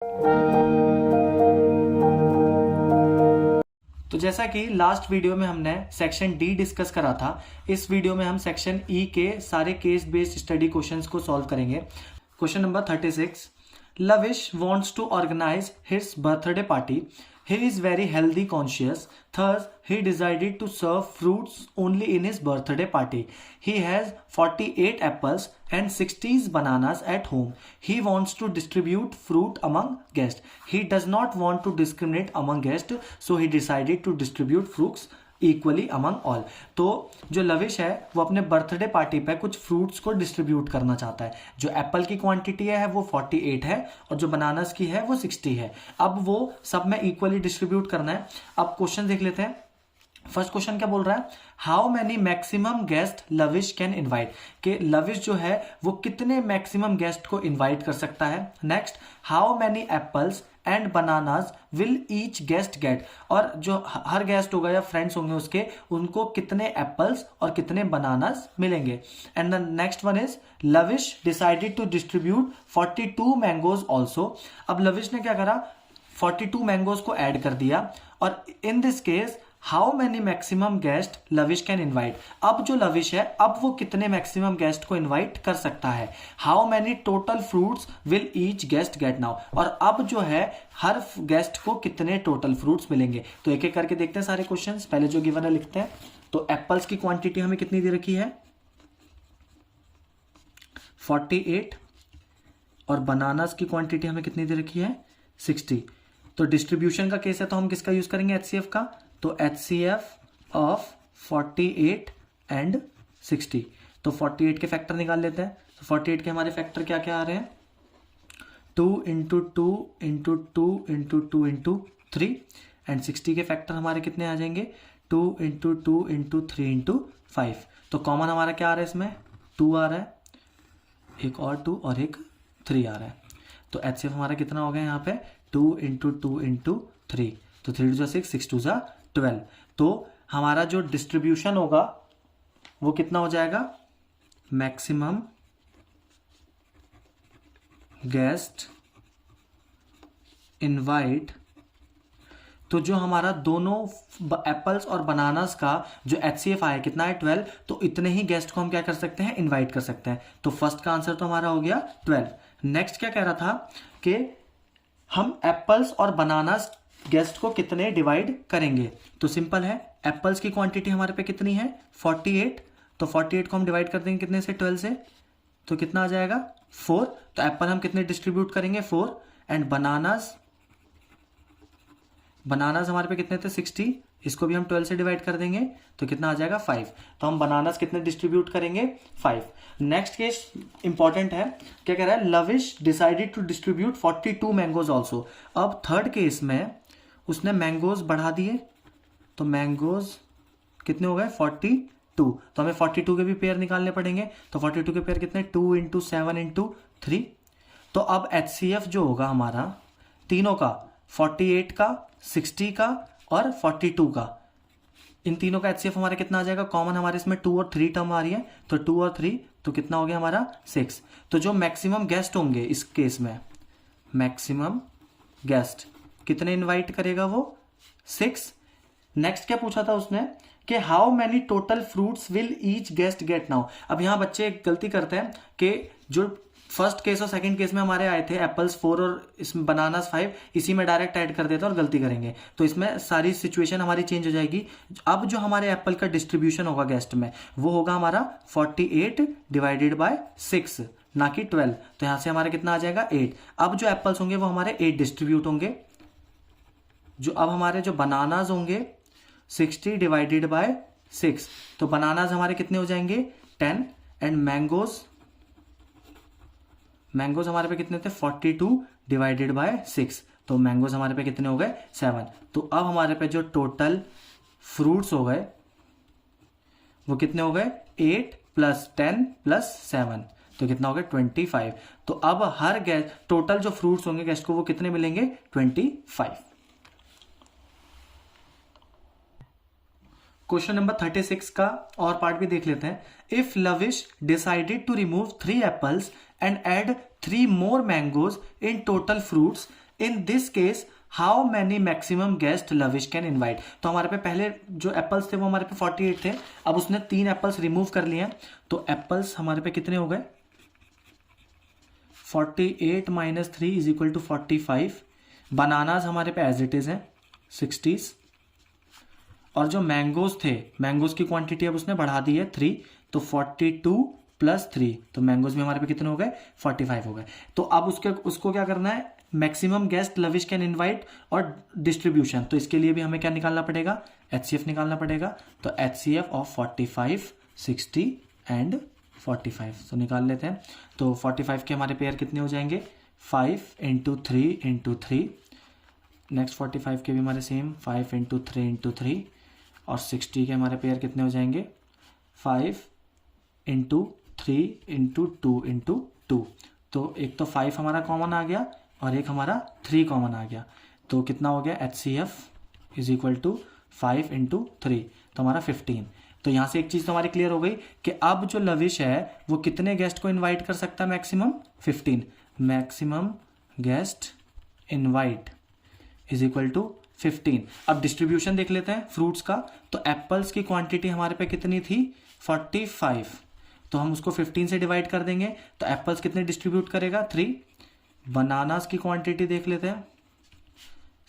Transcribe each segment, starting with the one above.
तो जैसा कि लास्ट वीडियो में हमने सेक्शन डी डिस्कस करा था, इस वीडियो में हम सेक्शन ई के सारे केस बेस्ड स्टडी क्वेश्चंस को सॉल्व करेंगे। Question number 36, lavish wants to organize his birthday party. He is very healthy conscious, thus he decided to serve fruits only in his birthday party. He has 48 apples and 60 bananas at home. He wants to distribute fruit among guests. He does not want to discriminate among guests, so he decided to distribute fruits equally among all. तो जो lavish है वो अपने birthday party पे कुछ fruits को distribute करना चाहता है। जो एप्पल की क्वांटिटी है वो 48 है और जो बनानास की है वो 60 है। अब वो सब में इक्वली डिस्ट्रीब्यूट करना है। अब क्वेश्चन देख लेते हैं। फर्स्ट क्वेश्चन क्या बोल रहा है, how many maximum guest Lavish can invite, कि लविश जो है वो कितने मैक्सिमम गेस्ट को इनवाइट कर सकता है। Next, how many apples and bananas will each guest get, और जो हर गेस्ट होगा या फ्रेंड्स होंगे उसके, उनको कितने एप्पल्स और कितने बनानास मिलेंगे। And the next one is Lavish decided to distribute 42 mangoes also. अब लविश ने क्या करा, 42 मैंगोज को ऐड कर दिया। और इन this case how many maximum guest Lavish can invite, अब जो लविश है अब वो कितने मैक्सिमम गेस्ट को इनवाइट कर सकता है। How many total fruits will each guest get now, और अब जो है हर गेस्ट को कितने टोटल फ्रूट्स मिलेंगे। तो एक एक करके देखते हैं सारे क्वेश्चंस। पहले जो गिवन है लिखते हैं। तो एप्पल्स की क्वांटिटी हमें कितनी दे रखी है, 48, और बनानास की क्वांटिटी हमें कितनी दे रखी है, 60। तो डिस्ट्रीब्यूशन का केस है तो हम किसका यूज करेंगे, HCF का। तो HCF ऑफ 48 एंड 60। तो 48 के फैक्टर निकाल लेते हैं। तो 48 के हमारे फैक्टर क्या क्या आ रहे हैं, 2 into 2 into 2 into 2 into 3। And 60 के फैक्टर हमारे कितने आ जाएंगे, 2 इंटू 2 इंटू 3 इंटू 5। तो कॉमन हमारा क्या आ रहा है इसमें, 2 आ रहा है, एक और 2 और एक 3 आ रहा है। तो HCF हमारा कितना हो गया यहाँ पे, 2 इंटू 2 इंटू 3। तो 3 2 6, 6 2 12। तो हमारा जो डिस्ट्रीब्यूशन होगा वो कितना हो जाएगा, मैक्सिमम गेस्ट इनवाइट। तो जो हमारा दोनों एप्पल्स और बनानास का जो HCF आया कितना है, 12। तो इतने ही गेस्ट को हम क्या कर सकते हैं, इनवाइट कर सकते हैं। तो फर्स्ट का आंसर तो हमारा हो गया 12। नेक्स्ट क्या कह रहा था कि हम एप्पल्स और बनानास गेस्ट को कितने डिवाइड करेंगे। तो सिंपल है, एप्पल्स की क्वांटिटी हमारे पे कितनी है, 48। तो 48 को हम डिवाइड कर देंगे कितने से, 12 से। तो कितना आ जाएगा, 4। तो एप्पल हम कितने डिस्ट्रीब्यूट करेंगे, 4। एंड बनानास हमारे पे कितने थे, 60। इसको भी हम 12 से डिवाइड कर देंगे तो कितना आ जाएगा, 5। तो हम बनानास कितने डिस्ट्रीब्यूट करेंगे, 5। नेक्स्ट केस इंपॉर्टेंट है, क्या कह रहा है, Lavish decided to distribute 42 mangoes also. अब थर्ड केस में उसने मैंगोज बढ़ा दिए। तो मैंगोज कितने हो गए, 42। तो हमें 42 के भी पेयर निकालने पड़ेंगे। तो 42 के पेयर कितने, 2 इंटू 7 इंटू 3। तो अब HCF जो होगा हमारा तीनों का, 48 का, 60 का और 42 का, इन तीनों का HCF हमारा कितना आ जाएगा, कॉमन हमारे इसमें 2 और 3 टर्म आ रही है। तो 2 और 3 तो कितना हो गया हमारा, 6। तो जो मैक्सिमम गेस्ट होंगे इस केस में, मैक्सिमम गेस्ट कितने इनवाइट करेगा वो, 6। नेक्स्ट क्या पूछा था उसने कि how many total fruits will each guest get now. अब यहां बच्चे एक गलती करते हैं कि जो फर्स्ट केस और सेकंड केस में हमारे आए थे एप्पल्स 4 और इसमें बनानास 5, इसी में डायरेक्ट ऐड कर देते हैं और गलती करेंगे। तो इसमें सारी सिचुएशन हमारी चेंज हो जाएगी। अब जो हमारे एप्पल का डिस्ट्रीब्यूशन होगा गेस्ट में वो होगा हमारा 48 डिवाइडेड बाय 6, ना कि 12। तो यहां से हमारा कितना आ जाएगा, 8। अब जो एप्पल्स होंगे वो हमारे 8 डिस्ट्रीब्यूट होंगे। जो अब हमारे जो बनानाज होंगे 60 डिवाइडेड बाय 6। तो बनानाज हमारे कितने हो जाएंगे, 10। एंड मैंगोज हमारे पे कितने थे, 42 डिवाइडेड बाय 6। तो मैंगोज हमारे पे कितने हो गए, 7। तो अब हमारे पे जो टोटल फ्रूट्स हो गए वो कितने हो गए, 8 + 10 + 7। तो कितना हो गया, 25। तो अब हर गेस्ट, टोटल जो फ्रूट्स होंगे गेस्ट को वो कितने मिलेंगे, 25। क्वेश्चन नंबर 36 का और पार्ट भी देख लेते हैं। If Lavish decided to remove 3 apples and add 3 more mangoes in total fruits in this case how many maximum guest Lavish can invite. तो हमारे पे पहले जो एप्पल्स थे वो हमारे पे 48 थे, अब उसने 3 एप्पल्स रिमूव कर लिए हैं, तो एप्पल्स हमारे पे कितने हो गए, 48 minus 3 is equal to 45। Bananas हमारे पे एज इट इज हैं 60, और जो मैंगोज थे, मैंगोज की क्वांटिटी अब उसने बढ़ा दी है 3, तो 42 प्लस 3, तो मैंगोज भी हमारे पे कितने हो गए, 45 हो गए। तो अब उसको क्या करना है, maximum guest Lavish can invite और डिस्ट्रीब्यूशन, तो इसके लिए भी हमें क्या निकालना पड़ेगा, HCF निकालना पड़ेगा। तो HCF ऑफ 45, 60 एंड 45, तो निकाल लेते हैं। तो 45 के हमारे पेयर कितने हो जाएंगे, 5 इंटू 3 इंटू 3, नेक्स्ट 45 के भी हमारे सेम 5 इंटू 3 इंटू 3, और 60 के हमारे पेयर कितने हो जाएंगे, 5 इंटू 3 इंटू 2 इंटू 2। तो एक तो 5 हमारा कॉमन आ गया और एक हमारा 3 कॉमन आ गया, तो कितना हो गया, HCF is equal to 5 into 3, तो हमारा 15। तो यहाँ से एक चीज़ तो हमारी क्लियर हो गई कि अब जो लविश है वो कितने गेस्ट को इनवाइट कर सकता है, maximum 15। Maximum guest invite is equal to 15। अब डिस्ट्रीब्यूशन देख लेते हैं फ्रूट्स का। तो एप्पल्स की क्वांटिटी हमारे पे कितनी थी, 45, तो हम उसको 15 से डिवाइड कर देंगे, तो एप्पल्स कितने डिस्ट्रीब्यूट करेगा, 3। बनानास की क्वांटिटी देख लेते हैं,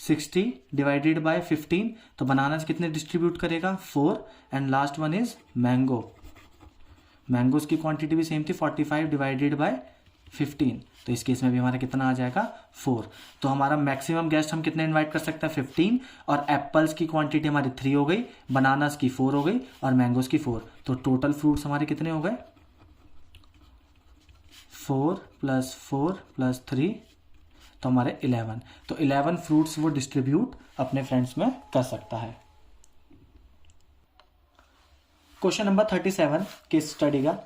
60 डिवाइडेड बाय 15, तो बनानास कितने डिस्ट्रीब्यूट करेगा, 4। And last one is mango, mangoes की क्वांटिटी भी सेम थी, 45 डिवाइडेड बाय 15, तो इस केस में भी हमारा कितना आ जाएगा, 4। तो हमारा मैक्सिमम गेस्ट हम कितने इनवाइट कर सकते हैं, 15, और एप्पल्स की क्वांटिटी हमारी 3 हो गई, बनानास की 4 हो गई, और मैंगोज की 4, तो टोटल फ्रूट्स हमारे कितने हो गए, 4 प्लस 4 प्लस 3, तो हमारे 11। तो 11 फ्रूट्स वो डिस्ट्रीब्यूट अपने फ्रेंड्स में कर सकता है। क्वेश्चन नंबर 37 केस स्टडी का,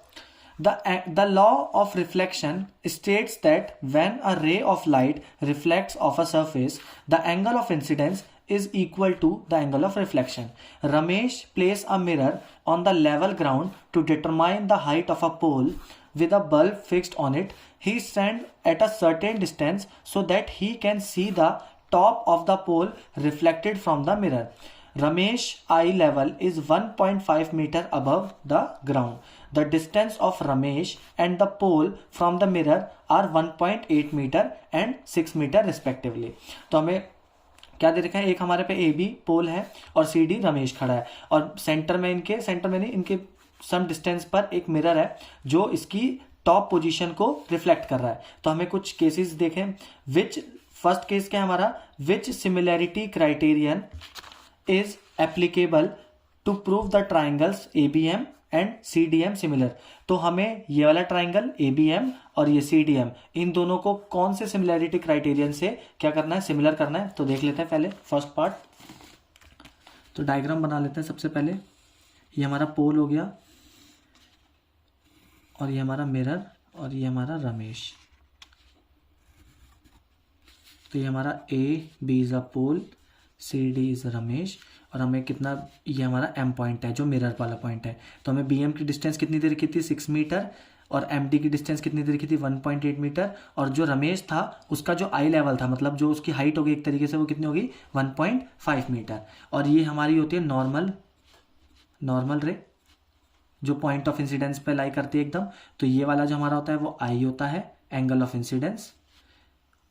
The law of reflection states that when a ray of light reflects off a surface, the angle of incidence is equal to the angle of reflection. Ramesh placed a mirror on the level ground to determine the height of a pole with a bulb fixed on it. He stands at a certain distance so that he can see the top of the pole reflected from the mirror. Ramesh eye level is 1.5 meter above the ground. The distance of Ramesh and the pole from the mirror are 1.8 meter and 6 meter respectively. तो हमें क्या दे रखा है, एक हमारे पे AB पोल है और CD रमेश खड़ा है, और सेंटर में इनके सम डिस्टेंस पर एक मिरर है जो इसकी टॉप पोजीशन को रिफ्लेक्ट कर रहा है। तो हमें कुछ केसेस देखें, फर्स्ट केस क्या है हमारा, which similarity criterion is applicable to prove the triangles ABM and CDM similar। तो हमें ये वाला ट्राइंगल ABM और ये CDM, इन दोनों को कौन से सिमिलैरिटी क्राइटेरियन से क्या करना है, सिमिलर करना है। तो देख लेते हैं पहले फर्स्ट पार्ट। तो डायग्राम बना लेते हैं सबसे पहले। ये हमारा पोल हो गया, और ये हमारा मिरर, और ये हमारा रमेश। तो ये हमारा AB is a pole, CD is Ramesh, और हमें कितना, ये हमारा M पॉइंट है जो मिरर वाला पॉइंट है। तो हमें BM की डिस्टेंस कितनी देर की थी, 6 मीटर, और MD की डिस्टेंस कितनी देर की थी, 1.8 मीटर, और जो रमेश था उसका जो आई लेवल था, मतलब जो उसकी हाइट होगी एक तरीके से, वो कितनी होगी, 1.5 मीटर। और ये हमारी होती है नॉर्मल रे, जो पॉइंट ऑफ इंसिडेंस पे लाई करती है एकदम। तो ये वाला जो हमारा होता है वो I होता है, एंगल ऑफ इंसिडेंस,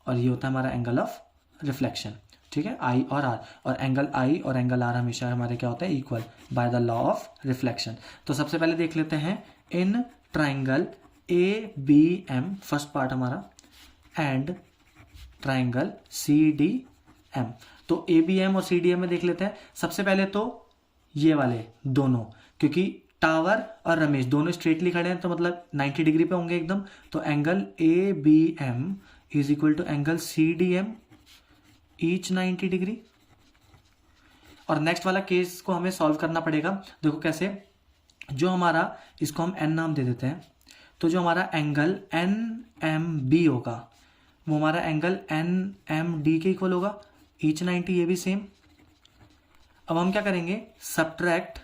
और ये होता है हमारा एंगल ऑफ रिफ्लेक्शन। ठीक है, I और R, और एंगल I और एंगल R हमेशा हमारे क्या होता है, equal by the law of reflection. तो सबसे पहले देख लेते हैं, in triangle ABM, first part हमारा, एंड ट्राइंगल CDM। तो ABM और CDM में देख लेते हैं। सबसे पहले तो ये वाले दोनों, क्योंकि टावर और रमेश दोनों स्ट्रेटली खड़े हैं, तो मतलब 90 डिग्री पे होंगे एकदम। तो angle ABM is equal to angle CDM, each 90 degree. और नेक्स्ट वाला केस को हमें सॉल्व करना पड़ेगा। देखो कैसे, जो हमारा, इसको हम N नाम दे देते हैं, तो जो हमारा एंगल NMB होगा वो हमारा एंगल NMD के इक्वल होगा, ईच 90, ये भी सेम। अब हम क्या करेंगे, subtract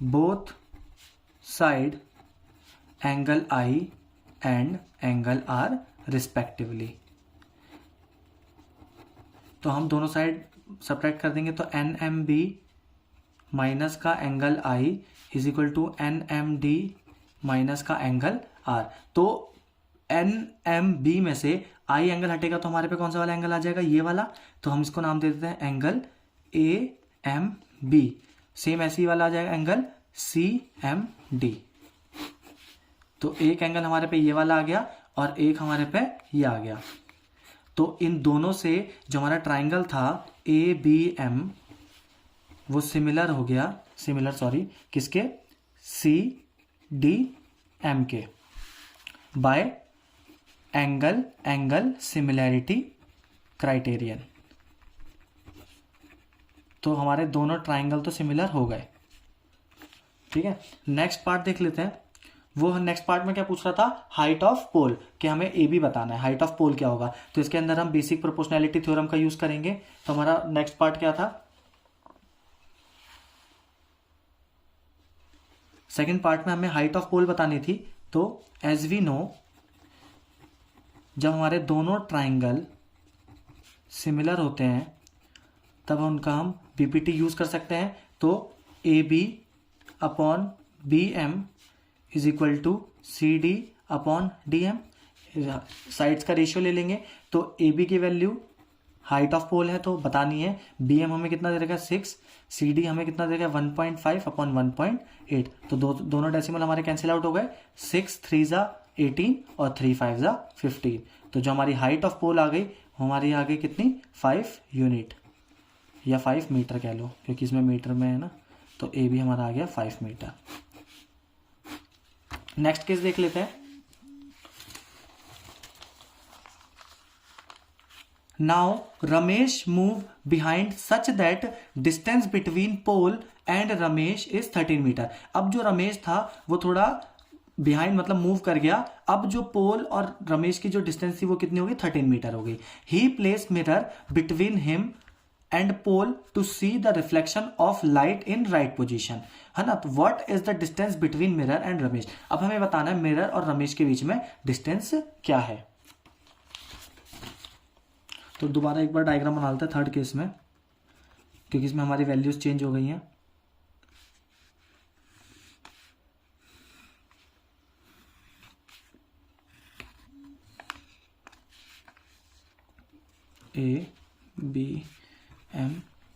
both side angle I and angle R respectively. तो हम दोनों साइड सब्ट्रैक्ट कर देंगे, तो एन एम बी माइनस का angle I is equal to N M D minus का एंगल आर। तो एन एम बी में से आई एंगल हटेगा तो हमारे पे कौन सा वाला एंगल आ जाएगा, ये वाला। तो हम इसको नाम दे देते हैं angle A M B. Same ऐसे ही वाला आ जाएगा एंगल सी एम डी। तो एक एंगल हमारे पे ये वाला आ गया और एक हमारे पे ये आ गया। तो इन दोनों से जो हमारा ट्राइंगल था ए बी एम वो सिमिलर हो गया, किसके, सी डी एम के, बाय एंगल सिमिलैरिटी क्राइटेरियन। तो हमारे दोनों ट्राइंगल तो सिमिलर हो गए। ठीक है, नेक्स्ट पार्ट देख लेते हैं। वो नेक्स्ट पार्ट में क्या पूछ रहा था, हाइट ऑफ पोल, कि हमें ए बी बताना है, हाइट ऑफ पोल क्या होगा। तो इसके अंदर हम बेसिक प्रोपोर्शनैलिटी थ्योरम का यूज करेंगे। तो हमारा नेक्स्ट पार्ट क्या था, सेकेंड पार्ट में हमें हाइट ऑफ पोल बतानी थी। तो एज वी नो, जब हमारे दोनों ट्राइंगल सिमिलर होते हैं तब उनका हम बीपीटी यूज कर सकते हैं। तो A B upon B M is equal to C D upon D M. Sides का रेशियो ले लेंगे। तो ए बी की वैल्यू हाइट ऑफ पोल है तो बतानी है, बी एम हमें कितना दे रखा है 6, सी डी हमें कितना दे रखा है 1.5 अपॉन 1.8। तो दोनों डेसिमल हमारे कैंसिल आउट हो गए, 6 3 जा 18 और 3 5 जा 15। तो जो हमारी हाइट ऑफ पोल आ गई हमारी आ गई कितनी, 5 यूनिट या 5 मीटर कह लो, क्योंकि इसमें मीटर में है ना। तो ए बी हमारा आ गया 5 मीटर। नेक्स्ट केस देख लेते हैं। Now Ramesh move behind such that distance between pole and Ramesh is 13 metre. अब जो रमेश था वो थोड़ा बिहाइंड मतलब मूव कर गया। अब जो पोल और रमेश की जो डिस्टेंस थी वो कितनी होगी, 13 मीटर हो गई। He place mirror between him and pole to see the reflection of light in right position, है ना। तो what is the distance between mirror and Ramesh. अब हमें बताना है मिरर और रमेश के बीच में डिस्टेंस क्या है। तो दोबारा एक बार डायग्राम बना लेते हैं थर्ड केस में, क्योंकि इसमें हमारी वैल्यूज चेंज हो गई हैं। ए बी एम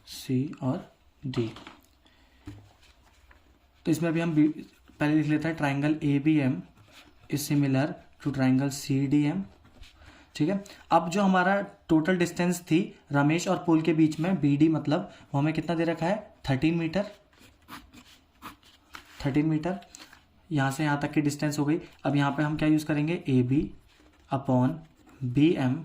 सी और डी। तो इसमें अभी हम पहले लिख लेते हैं triangle A B M is similar to triangle C D M. ठीक है, अब जो हमारा टोटल डिस्टेंस थी रमेश और पोल के बीच में बी डी, मतलब वो हमें कितना दे रखा है 13 मीटर। 13 मीटर यहाँ से यहाँ तक की डिस्टेंस हो गई। अब यहाँ पे हम क्या यूज करेंगे, A B upon B M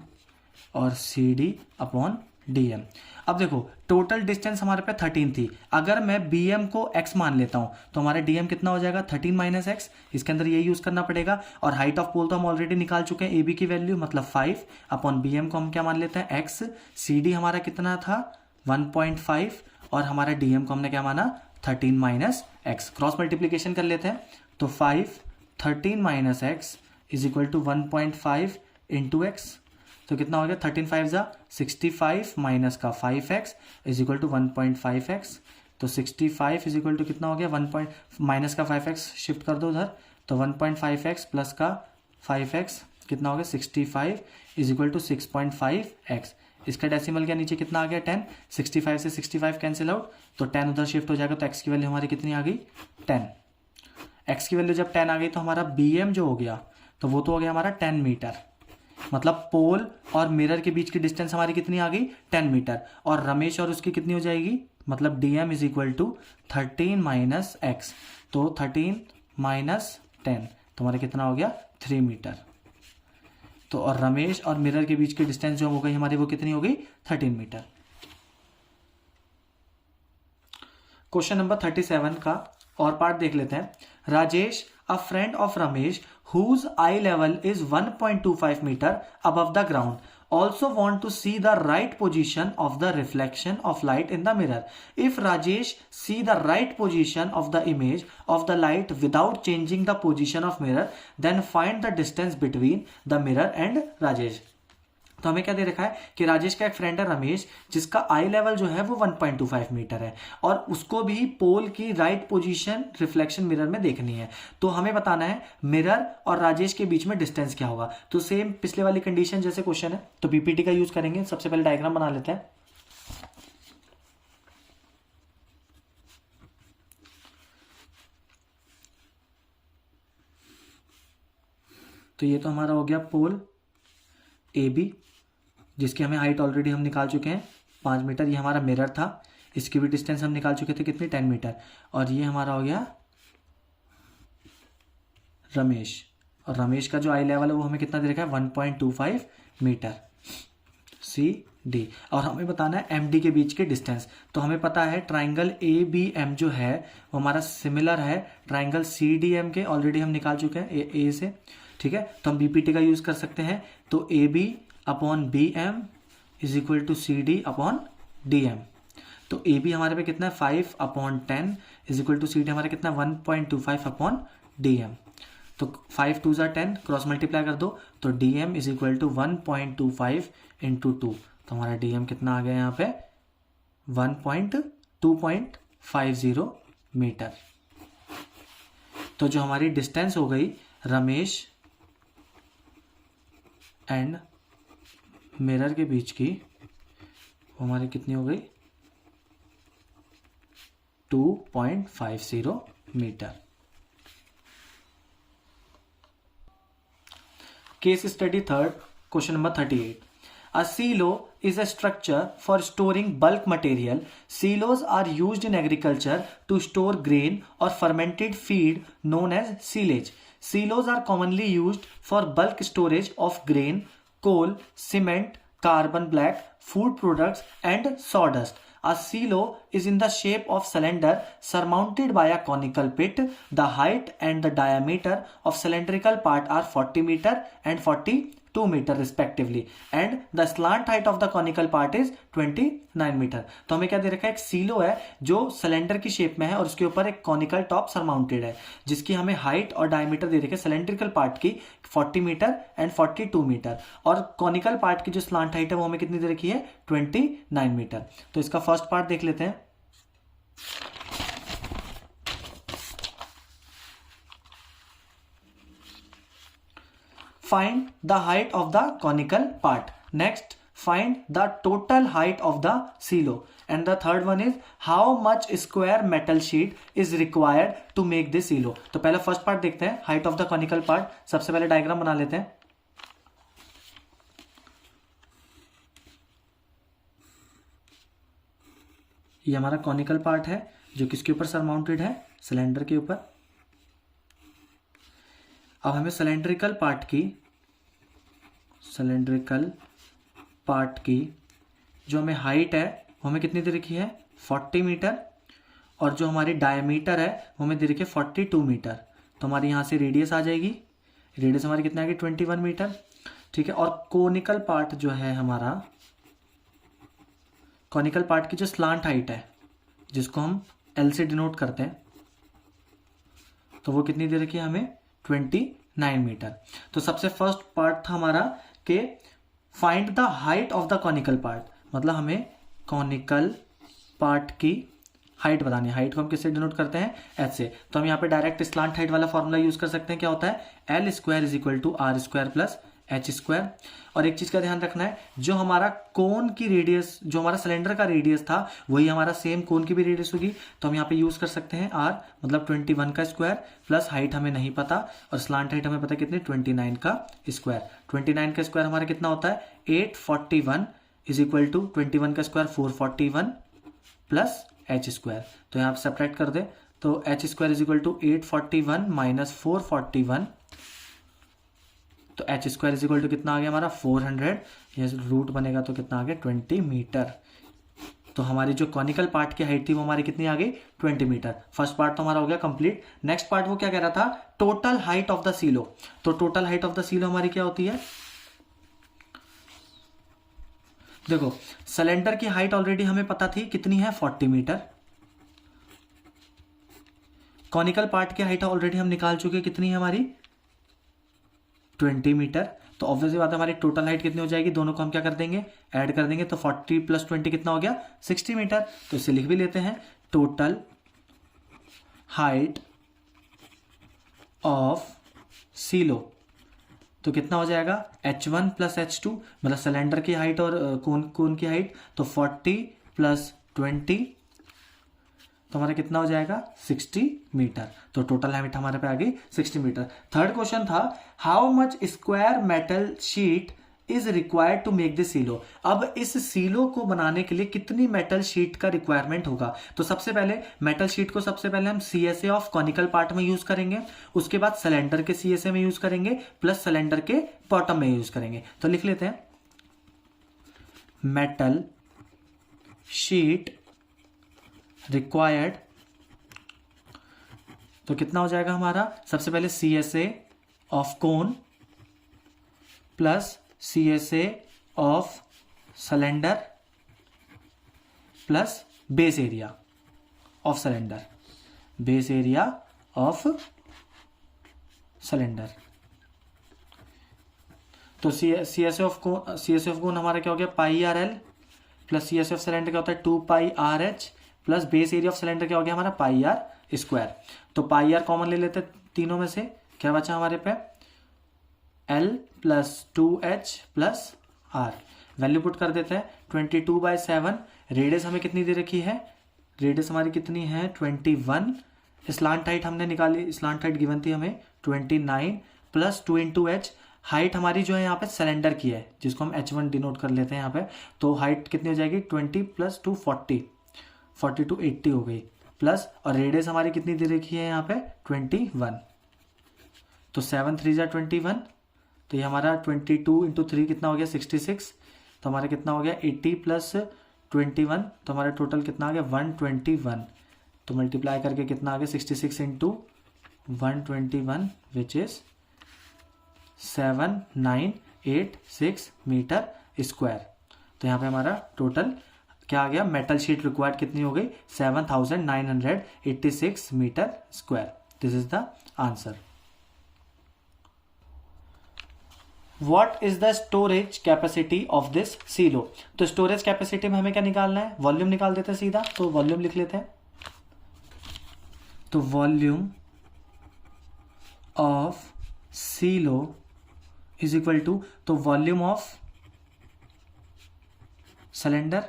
और C D upon D M. अब देखो टोटल डिस्टेंस हमारे पे 13 थी। अगर मैं बी एम को x मान लेता हूं तो हमारे डी एम कितना हो जाएगा 13 माइनस एक्स। इसके अंदर ये यूज करना पड़ेगा। और हाइट ऑफ पोल तो हम ऑलरेडी निकाल चुके हैं, ए बी की वैल्यू मतलब 5 अपॉन बी एम को हम क्या मान लेते हैं x। सी डी हमारा कितना था 1.5 और हमारा डी एम को हमने क्या माना 13 माइनस एक्स। क्रॉस मल्टीप्लीकेशन कर लेते हैं। तो 5 13 minus X is equal to 1.5 into X. तो कितना हो गया 13 5 जा 65 माइनस का 5x is equal to 1.5x। तो 65 इज इक्वल टू कितना हो गया 1 माइनस का 5x शिफ्ट कर दो उधर। तो 1.5x प्लस का 5x कितना हो गया 65 इज इक्वल टू 6.5x। इसका डेसिमल क्या नीचे कितना आ गया 10। 65 से 65 कैंसिल आउट, तो 10 उधर शिफ्ट हो जाएगा। तो x की वैल्यू हमारी कितनी आ गई 10। x की वैल्यू जब 10 आ गई तो हमारा bm जो हो गया तो वो तो हो गया हमारा 10 मीटर। मतलब पोल और मिरर के बीच की डिस्टेंस हमारी कितनी आ गई 10 मीटर। और रमेश और उसकी कितनी हो जाएगी, मतलब D M is equal to 13 minus X. तो 13 माइनस 10 तो हमारा कितना हो गया 3 मीटर। तो और रमेश और मिरर के बीच की डिस्टेंस जो हो गई हमारी वो कितनी हो गई 13 मीटर। क्वेश्चन नंबर 37 का और पार्ट देख लेते हैं। Rajesh, a friend of Ramesh whose eye level is 1.25 meter above the ground, also want to see the right position of the reflection of light in the mirror. If Rajesh see the right position of the image of the light without changing the position of mirror, then find the distance between the mirror and Rajesh. तो हमें क्या दे रखा है कि राजेश का एक friend है रमेश, जिसका आई लेवल जो है वो 1.25 मीटर है और उसको भी पोल की राइट पोजीशन रिफ्लेक्शन मिरर में देखनी है। तो हमें बताना है मिरर और राजेश के बीच में डिस्टेंस क्या होगा। तो सेम पिछले वाली कंडीशन जैसे क्वेश्चन है, तो पीपीटी का यूज करेंगे। सबसे पहले डायग्राम बना लेते हैं। तो ये तो हमारा हो गया पोल ए बी, जिसकी हमें हाइट ऑलरेडी हम निकाल चुके हैं 5 मीटर। ये हमारा मिरर था, इसकी भी डिस्टेंस हम निकाल चुके थे कितनी, 10 मीटर। और ये हमारा हो गया रमेश, और रमेश का जो आई लेवल है वो हमें कितना दे रखा है 1.25 मीटर सी डी। और हमें बताना है एम डी के बीच के डिस्टेंस। तो हमें पता है ट्राइंगल ए बी एम जो है वो हमारा सिमिलर है ट्राइंगल सी डी एम के, ऑलरेडी हम निकाल चुके हैं ए से, ठीक है। तो हम बीपीटी का यूज कर सकते हैं। तो A B upon B M is equal to C D upon D M. तो ए बी हमारे पे कितना है 5/10 is equal to C D हमारे कितना 1.25 अपॉन डी एम। तो 5 2 10 क्रॉस मल्टीप्लाई कर दो, तो D M is equal to 1.25 into 2। तो हमारा डी एम कितना आ गया यहाँ पे 2.50 मीटर। तो जो हमारी डिस्टेंस हो गई रमेश एंड मिरर के बीच की, वो हमारी कितनी हो गई 2.50 metre. Case study third, question number 38। A silo is a structure for storing bulk material. Silos are used in agriculture to store grain or fermented feed known as silage. Silos are commonly used for bulk storage of grain, coal, cement, carbon black, food products, and sawdust. A silo is in the shape of cylinder surmounted by a conical pit. The height and the diameter of cylindrical part are 40 meter and 42 meter respectively, and the slant height of the conical part is 29 meter. तो हमें क्या दे रखा है, एक silo है जो cylinder की shape में है और उसके ऊपर एक कॉनिकल टॉप सरमाउंटेड है, जिसकी हमें हाइट और डायमीटर दे रखे सिलेंड्रिकल पार्ट की 40 मीटर एंड 42 मीटर, और कॉनिकल पार्ट की जो स्लांट हाइट है वो हमें कितनी दे रखी है 29 मीटर। तो इसका फर्स्ट पार्ट देख लेते हैं। Find the height of the conical part. Next, find the total height of the silo. And the third one is how much square metal sheet is required to make this silo. तो पहले first part देखते हैं, height of the conical part. सबसे पहले diagram बना लेते हैं। ये हमारा कॉनिकल पार्ट है जो किसके ऊपर सरमाउंटेड है, सिलेंडर के ऊपर। अब हमें सिलेंड्रिकल पार्ट की जो हमें हाइट है वो हमें कितनी दे रखी है 40 मीटर, और जो हमारी डायमीटर है वो हमें दे रखी है 42 मीटर। तो हमारी यहाँ से रेडियस आ जाएगी, रेडियस हमारी कितनी आ गई 21 मीटर, ठीक है। और कोनिकल पार्ट जो है हमारा, कॉनिकल पार्ट की जो स्लांट हाइट है जिसको हम एल से डिनोट करते हैं, तो वो कितनी दे रखी है हमें 29 मीटर। तो सबसे फर्स्ट पार्ट था हमारा कि find the height of the conical part, मतलब हमें कॉनिकल पार्ट की हाइट बतानी है। हाइट को हम किससे डिनोट करते हैं, एच से। तो हम यहाँ पे डायरेक्ट स्लांट हाइट वाला फॉर्मूला यूज कर सकते हैं। क्या होता है, L square is equal to R square plus H square. और एक चीज का ध्यान रखना है, जो हमारा कोन की रेडियस, जो हमारा सिलेंडर का रेडियस था वही हमारा सेम कोन की भी रेडियस होगी। तो हम यहाँ पे यूज कर सकते हैं आर, मतलब 21 का स्क्वायर प्लस हाइट हमें नहीं पता और स्लांट हाइट हमें पता कितनी 29 का स्क्वायर। 29 का स्क्वायर हमारा कितना होता है 841 इज इक्वल टू 21 का स्क्वायर 441 प्लस एच स्क्वायर। तो यहाँ पे सब्ट्रैक्ट कर दे, तो H square is equal to 841 minus 441, तो H square is equal to कितना आ गया हमारा 400, ये रूट बनेगा तो कितना आ गया 20 मीटर। तो हमारी जो कॉनिकल पार्ट की हाइट थी वो हमारी कितनी आ गई 20 मीटर। फर्स्ट पार्ट तो हमारा हो गया कंप्लीट। नेक्स्ट पार्ट वो क्या कह रहा था, total height of the silo. तो total height of the silo हमारी क्या होती है, देखो सिलेंडर की हाइट ऑलरेडी हमें पता थी कितनी है 40 मीटर। कॉनिकल पार्ट की हाइट ऑलरेडी हम निकाल चुके, कितनी है हमारी 20 मीटर। तो ऑब्वियसली बात है हमारी टोटल हाइट कितनी हो जाएगी, दोनों को हम क्या कर देंगे, ऐड कर देंगे। तो 40 + 20 कितना हो गया, 60 मीटर। तो इसे लिख भी लेते हैं, टोटल हाइट ऑफ सीलो तो कितना हो जाएगा, h1 + h2, मतलब सिलेंडर की हाइट और कोन की हाइट। तो 40 + 20 तो हमारा कितना हो जाएगा, 60 मीटर। तो टोटल हाइट हमारे पे आ गई 60 मीटर। थर्ड क्वेश्चन था, how much square metal sheet is required to make this silo. अब इस सीलो को बनाने के लिए कितनी मेटल शीट का रिक्वायरमेंट होगा। तो सबसे पहले मेटल शीट को सबसे पहले हम CSA ऑफ कॉनिकल पार्ट में यूज करेंगे, उसके बाद सिलेंडर के CSA में यूज करेंगे, प्लस सिलेंडर के बॉटम में यूज करेंगे। तो लिख लेते हैं, मेटल शीट रिक्वायर्ड, तो कितना हो जाएगा हमारा, सबसे पहले CSA of cone plus CSA of cylinder plus base area of cylinder, base area of cylinder. तो CSA ऑफ कोन हमारा क्या हो गया, πRL plus CSA of cylinder क्या होता है, 2πRH plus base area of cylinder क्या हो गया हमारा, πr²। तो πr कॉमन ले लेते तीनों में से, क्या बचा हमारे पे, L + 2H + R। Value put कर देते हैं, 22/7। रेडियस हमें कितनी दे रखी है, रेडियस हमारी कितनी है, 21। स्लांट हाइट हमने निकाली, स्लांट हाइट गिवन थी हमें 29 + 2 × H। हाइट हमारी जो है यहाँ पे सिलेंडर की है, जिसको हम H1 डिनोट कर लेते हैं यहाँ पे। तो हाइट कितनी हो जाएगी, 20 + 2 40 to 80 हो गई, प्लस और रेडियस हमारी कितनी दे रखी है यहाँ पे, 21। तो 7 × 3 = 21। तो ये हमारा 22 × 3 कितना हो गया, 66। तो हमारा कितना हो गया, 80 + 21। तो हमारा टोटल कितना आ गया, 121। तो मल्टीप्लाई करके कितना आ गया, 66 × 121 विच इज 7986 मीटर स्क्वायर। तो यहाँ पे हमारा टोटल क्या आ गया, मेटल शीट रिक्वायर्ड कितनी हो गई, 7986 metre square. This is the answer. What is the storage capacity of this silo. तो स्टोरेज कैपेसिटी में हमें क्या निकालना है, वॉल्यूम निकाल देते हैं सीधा। तो वॉल्यूम लिख लेते हैं, तो volume of silo is equal to, तो volume of cylinder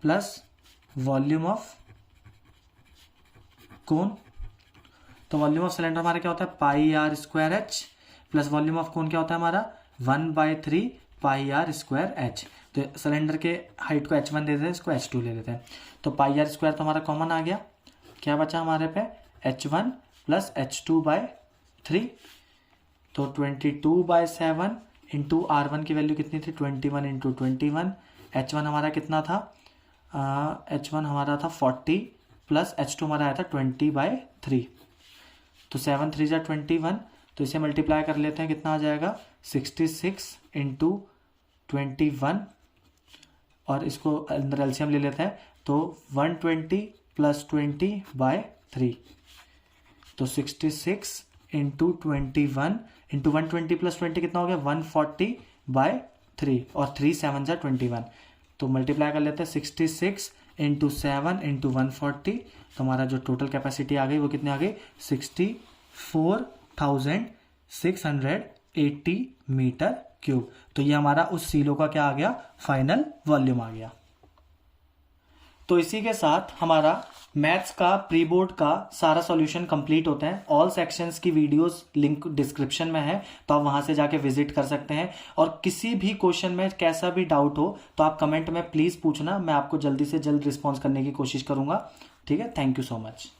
plus volume of cone. तो वॉल्यूम ऑफ सिलेंडर हमारा क्या होता है, πr² प्लस वॉल्यूम ऑफ कोन क्या होता है हमारा, 1/3 πr²h। तो सिलेंडर के हाइट को h1 दे देते हैं, इसको h2 ले लेते हैं। तो πr² तो हमारा कॉमन आ गया, क्या बचा हमारे पे, h1 + h2/3। तो 22/7 इंटू R1 की वैल्यू कितनी थी, 21 × 21। h1 हमारा कितना था, h1 हमारा था 40 प्लस h2 हमारा आया था 20/3। तो 7 × 3 = 21। तो इसे मल्टीप्लाई कर लेते हैं, कितना आ जाएगा, 66 × 21 और इसको अंदर एलसीएम ले लेते हैं। तो 120 + 20/3। तो 66 × 21 × 120 + 20 कितना हो गया, 140/3 और 3 × 7 = 21। तो मल्टीप्लाई कर लेते हैं, 66 × 7 × 140। तो हमारा जो टोटल कैपेसिटी आ गई वो कितनी आ गई, 64,680 मीटर क्यूब। तो ये हमारा उस सीलो का क्या आ गया, फाइनल वॉल्यूम आ गया। तो इसी के साथ हमारा मैथ्स का प्री बोर्ड का सारा सॉल्यूशन कंप्लीट होता है। ऑल सेक्शंस की वीडियोस लिंक डिस्क्रिप्शन में है, तो आप वहां से जाके विजिट कर सकते हैं। और किसी भी क्वेश्चन में कैसा भी डाउट हो तो आप कमेंट में प्लीज पूछना, मैं आपको जल्दी से जल्द रिस्पॉन्स करने की कोशिश करूंगा। ठीक है, थैंक यू सो मच।